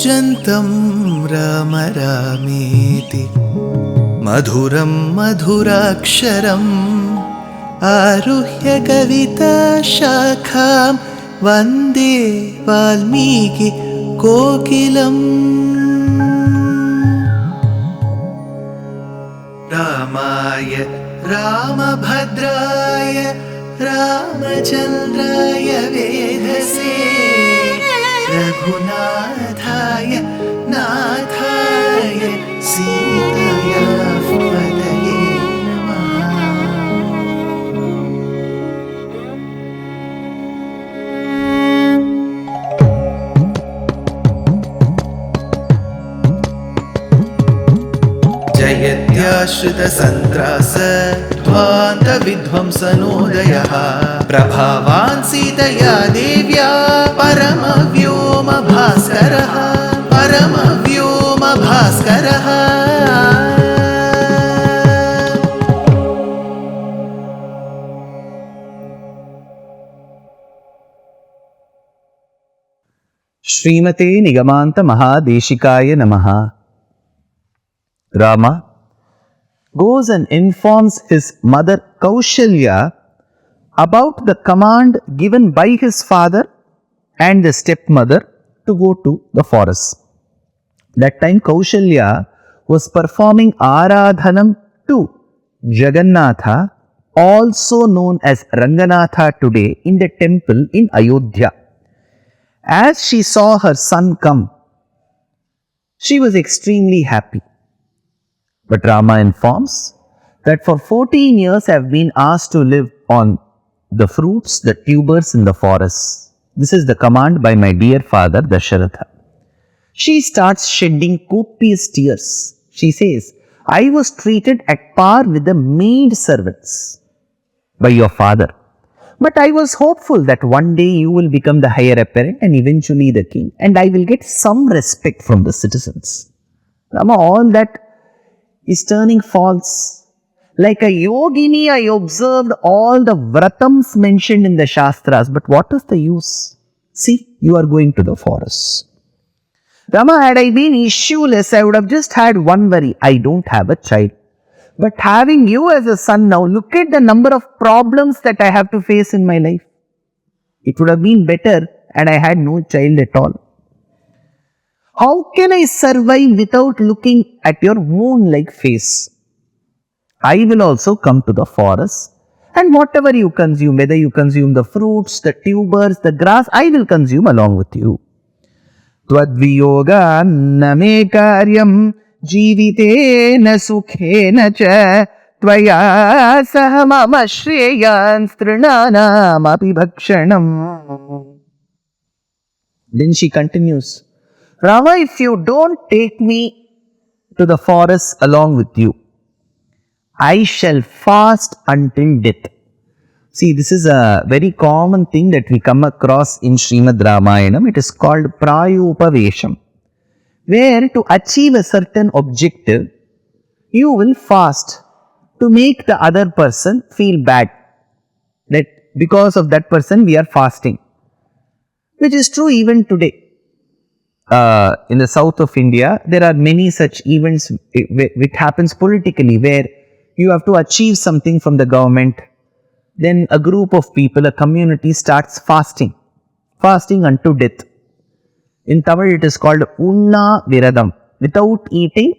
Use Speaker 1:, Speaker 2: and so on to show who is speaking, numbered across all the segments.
Speaker 1: कूजन्तं राम रामेति मधुरं मधुराक्षरम् आरुह्य कविताशाखां वन्दे वाल्मीकि कोकिलम्। रामाय रामभद्राय रामचन्द्राय वेधसे रघुनाथाय नाथाय सीताया पतये नमः। जयत्याश्रितसन्त्रास ध्वान्तविध्वंसनोदयः प्रभावान् सीतया देव्या परमव्योमभास्करः परमव्योमभास्करः।
Speaker 2: श्रीमते निगमान्त महादेशिकाय नमः। Rama goes and informs his mother Kaushalya about the command given by his father and the stepmother to go to the forest. That time Kaushalya was performing Aradhanam to Jagannatha, also known as Ranganatha today, in the temple in Ayodhya. As she saw her son come, she was extremely happy. But Rama informs that for 14 years I have been asked to live on the fruits, the tubers in the forest. This is the command by my dear father Dasharatha. She starts shedding copious tears. She says, I was treated at par with the maid servants by your father. But I was hopeful that one day you will become the heir apparent and eventually the king, and I will get some respect from the citizens. Rama, all that is turning false. Like a yogini, I observed all the vratams mentioned in the Shastras, but what is the use? See, you are going to the forest. Rama, had I been issueless, I would have just had one worry. I don't have a child. But having you as a son now, look at the number of problems that I have to face in my life. It would have been better had I had no child at all. How can I survive without looking at your moon-like face? I will also come to the forest, and whatever you consume, whether you consume the fruits, the tubers, the grass, I will consume along with you. Twadviyoga name karyam jivitena sukhena cha tvaya sahamama shreyan strinanam abhibhakshanam. Then she continues, Rama, if you don't take me to the forest along with you, I shall fast until death. See, this is a very common thing that we come across in Srimad Ramayanam. It is called Prayopavesham, where to achieve a certain objective, you will fast to make the other person feel bad. That because of that person we are fasting, which is true even today. In the south of India, there are many such events which happens politically, where you have to achieve something from the government. Then a group of people, a community starts fasting unto death. In Tamil it is called Unna Viradam. Without eating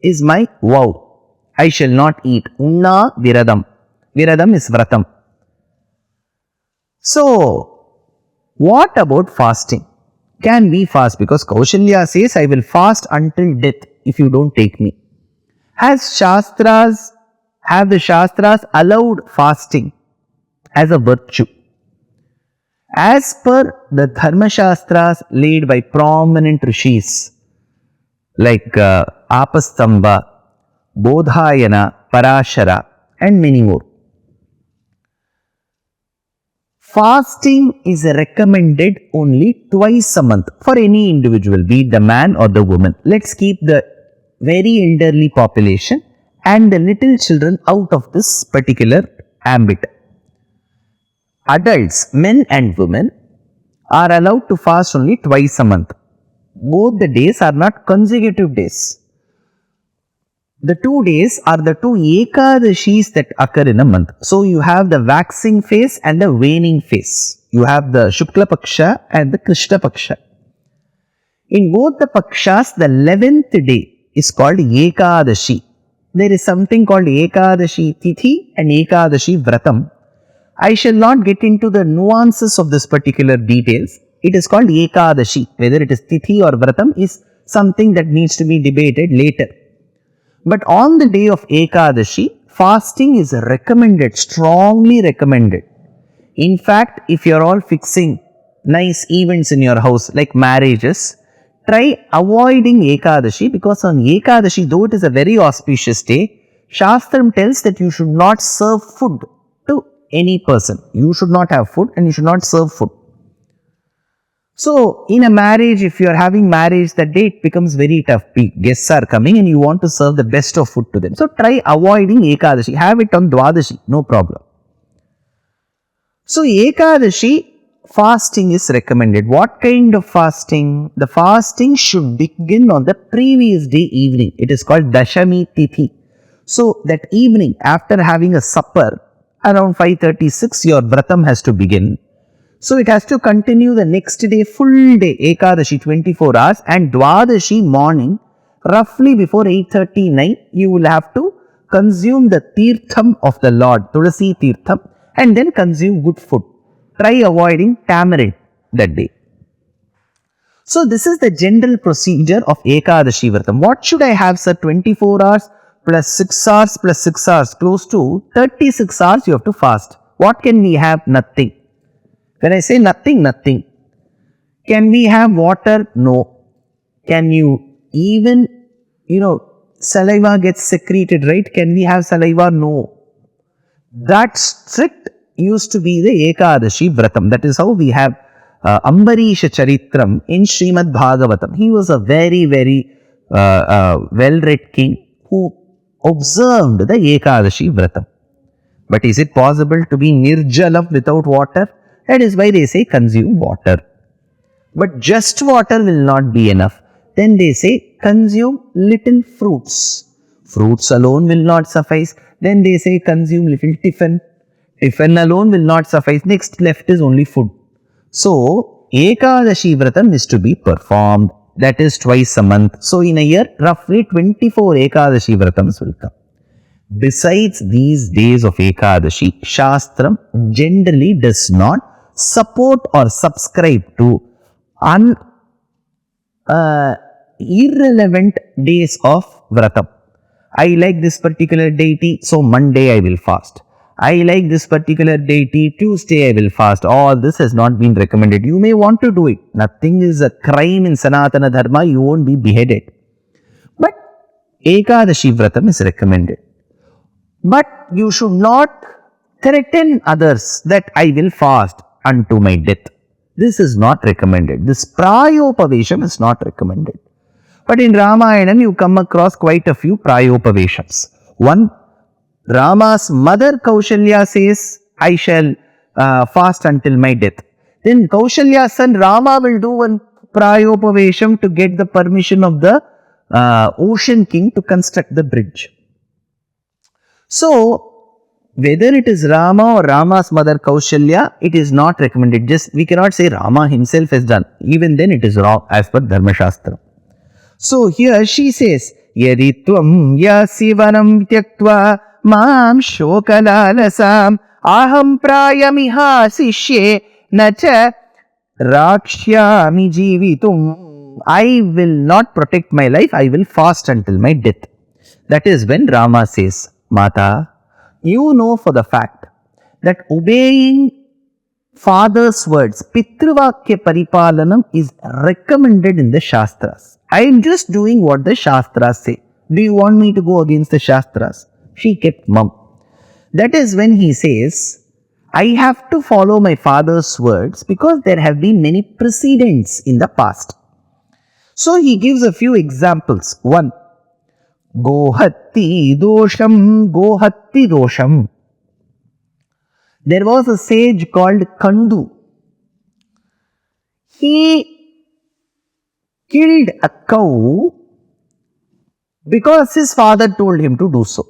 Speaker 2: is my vow. I shall not eat. Unna Viradam. Viradam is Vratam. So, what about fasting? Can we fast? Because Kaushalya says, I will fast until death if you don't take me. Have the Shastras allowed fasting as a virtue? As per the Dharma Shastras laid by prominent rishis like Apastamba, Bodhayana, Parashara and many more, fasting is recommended only twice a month for any individual, be it the man or the woman. Let's keep the very elderly population and the little children out of this particular ambit. Adults, men and women, are allowed to fast only twice a month. both the days are not consecutive days. The 2 days are the 2 Ekadashis that occur in a month. So you have the waxing phase and the waning phase. You have the Shukla Paksha and the Krishna Paksha. In both the Pakshas, the 11th day is called Ekadashi. There is something called Ekadashi Tithi and Ekadashi Vratam. I shall not get into the nuances of this particular details. It is called Ekadashi. Whether it is Tithi or Vratam is something that needs to be debated later. But on the day of Ekadashi, fasting is recommended, strongly recommended. In fact, if you are all fixing nice events in your house like marriages, try avoiding Ekadashi, because on Ekadashi, though it is a very auspicious day, Shastram tells that you should not serve food to any person. You should not have food and you should not serve food. So, in a marriage, if you are having marriage, that day it becomes very tough. Guests are coming and you want to serve the best of food to them. So, try avoiding Ekadashi. Have it on Dwadashi, no problem. So, Ekadashi, fasting is recommended. What kind of fasting? The fasting should begin on the previous day evening. It is called Dashami Tithi. So, that evening, after having a supper, around 5:36, your Vratam has to begin. So, it has to continue the next day, full day, Ekadashi, 24 hours, and Dwadashi morning, roughly before 8:39, you will have to consume the Tirtham of the Lord, Tulasi Tirtham, and then consume good food. Try avoiding tamarind that day. So, this is the general procedure of Ekadashi Vratam. What should I have, sir? 24 hours plus 6 hours plus 6 hours, close to 36 hours you have to fast. What can we have? Nothing. When I say nothing, nothing. Can we have water? No. Can you even, saliva gets secreted, right? Can we have saliva? No. That strict used to be the Ekadashi Vratam. That is how we have Ambarisha Charitram in Srimad Bhagavatam. He was a very, very well-read king who observed the Ekadashi Vratam. But is it possible to be nirjalam without water? That is why they say consume water. But just water will not be enough. Then they say consume little fruits. Fruits alone will not suffice. Then they say consume little tiffin. Tiffin alone will not suffice. Next left is only food. So, Ekadashi Vratam is to be performed. That is twice a month. So, in a year, roughly 24 Ekadashi Vratams will come. Besides these days of Ekadashi, Shastram generally does not support or subscribe to irrelevant days of Vratam. I like this particular deity, so Monday I will fast. I like this particular deity, Tuesday I will fast. All this has not been recommended. You may want to do it. Nothing is a crime in Sanatana Dharma. You won't be beheaded. But Ekadashi Vratam is recommended. But you should not threaten others that I will fast unto my death. This is not recommended. This Prayopavesham is not recommended. But in Ramayana, you come across quite a few Prayopaveshams. One, Rama's mother Kaushalya says, I shall fast until my death. Then Kaushalya's son Rama will do one Prayopavesham to get the permission of the ocean king to construct the bridge. So, whether it is Rama or Rama's mother Kaushalya, it is not recommended. We cannot say Rama himself has done. Even then it is wrong as per Dharma Shastra. So, here she says, Yaditvam yasivanam tyaktva mam shokalalasam aham prayamiha sishye nacha rakshyami jivitum. I will not protect my life, I will fast until my death. That is when Rama says, Mata, you know for the fact that obeying father's words, Pitruvakya Paripalanam, is recommended in the Shastras. I am just doing what the Shastras say. Do you want me to go against the Shastras? She kept mum. That is when he says, I have to follow my father's words because there have been many precedents in the past. So he gives a few examples. One, Gohatti dosham, Gohatti dosham. There was a sage called Kandu. He killed a cow because his father told him to do so.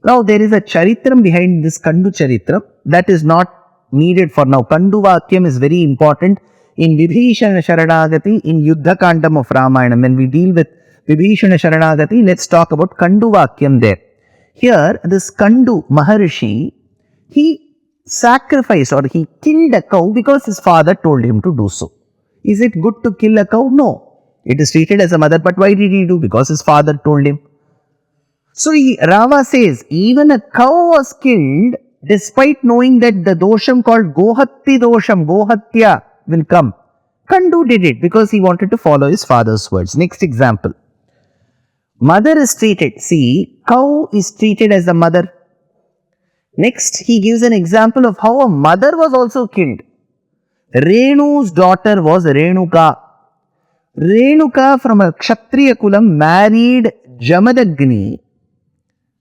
Speaker 2: Now there is a charitram behind this Kandu charitram that is not needed for now. Kandu Vakyam is very important in Vibhishana Sharanagati in Ayodhya Kandam of Ramayana. When we deal with Vibhishana Sharanagati, let's talk about Kandu Vakyam there. Here, this Kandu Maharishi, he sacrificed or he killed a cow because his father told him to do so. Is it good to kill a cow? No. It is treated as a mother, but why did he do? Because his father told him. So Rava says, even a cow was killed despite knowing that the dosham called Gohatti dosham, Gohatya will come. Kandu did it because he wanted to follow his father's words. Next example. Mother is treated. See, cow is treated as a mother. Next, he gives an example of how a mother was also killed. Renu's daughter was Renuka. Renuka from a Kshatriya Kulam married Jamadagni,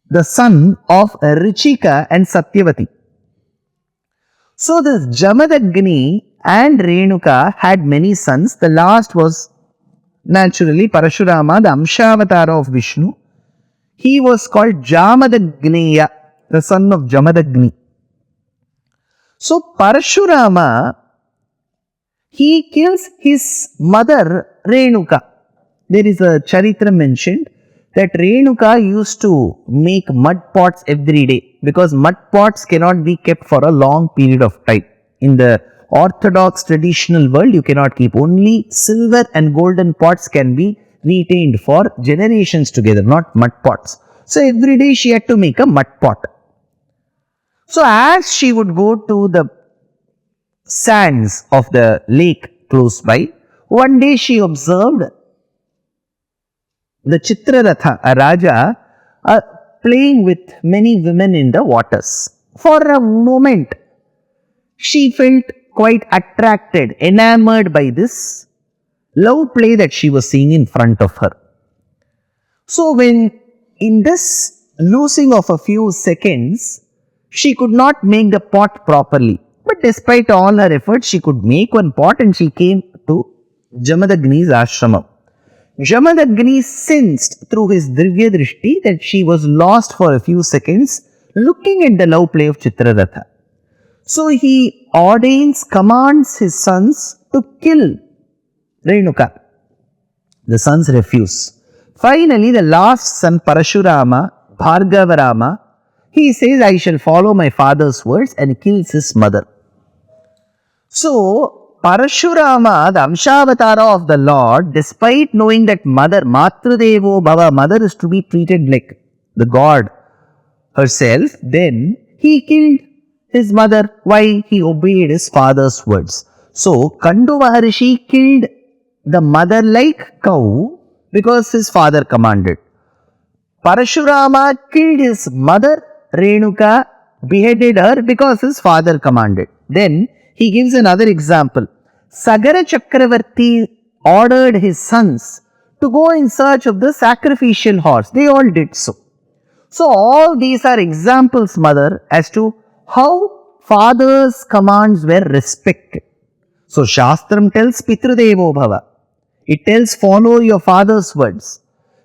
Speaker 2: the son of Richika and Satyavati. So this Jamadagni and Renuka had many sons. The last was naturally Parashurama, the Amshavatara of Vishnu. He was called Jamadagniya, the son of Jamadagni. So Parashurama, he kills his mother Renuka. There is a charitra mentioned that Renuka used to make mud pots every day because mud pots cannot be kept for a long period of time. In the orthodox traditional world, you cannot keep. Only silver and golden pots can be retained for generations together, not mud pots. So every day she had to make a mud pot. So as she would go to the sands of the lake close by, one day she observed the Chitraratha, a Raja, playing with many women in the waters. For a moment, she felt quite attracted, enamored by this love play that she was seeing in front of her. So when in this losing of a few seconds, she could not make the pot properly. But despite all her efforts, she could make one pot and she came to Jamadagni's ashramam. Jamadagni sensed through his Divya Drishti that she was lost for a few seconds looking at the love play of Chitraratha. So he commands his sons to kill Renuka. The sons refuse. Finally, the last son, Parashurama, Bhargavarama, he says, I shall follow my father's words, and kills his mother. So, Parashurama, the Amshavatara of the Lord, despite knowing that mother, Matrudevo Bhava, mother is to be treated like the god herself, then he killed his mother. Why? He obeyed his father's words. So, Kandu Maharishi killed the mother like cow because his father commanded. Parashurama killed his mother Renuka, beheaded her because his father commanded. Then he gives another example. Sagara Chakravarti ordered his sons to go in search of the sacrificial horse. They all did so. So all these are examples, mother, as to how father's commands were respected. So Shastram tells Pitrudevo Bhava. It tells follow your father's words.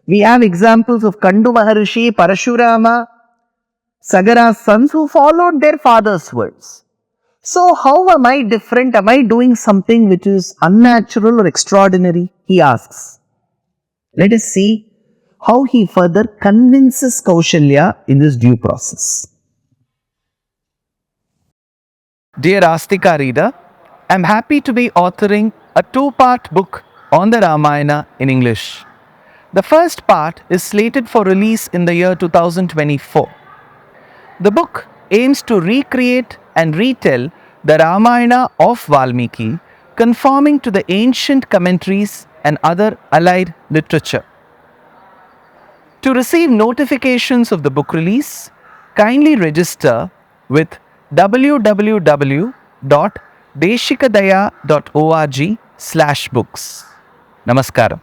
Speaker 2: We have examples of Kandu Maharishi, Parashurama, Sagara's sons who followed their father's words. So how am I different? Am I doing something which is unnatural or extraordinary? He asks. Let us see how he further convinces Kaushalya in this due process.
Speaker 3: Dear Astika reader, I am happy to be authoring a two-part book on the Ramayana in English. The first part is slated for release in the year 2024. The book aims to recreate and retell the Ramayana of Valmiki, conforming to the ancient commentaries and other allied literature. To receive notifications of the book release, kindly register with www.deshikadaya.org/books. Namaskaram.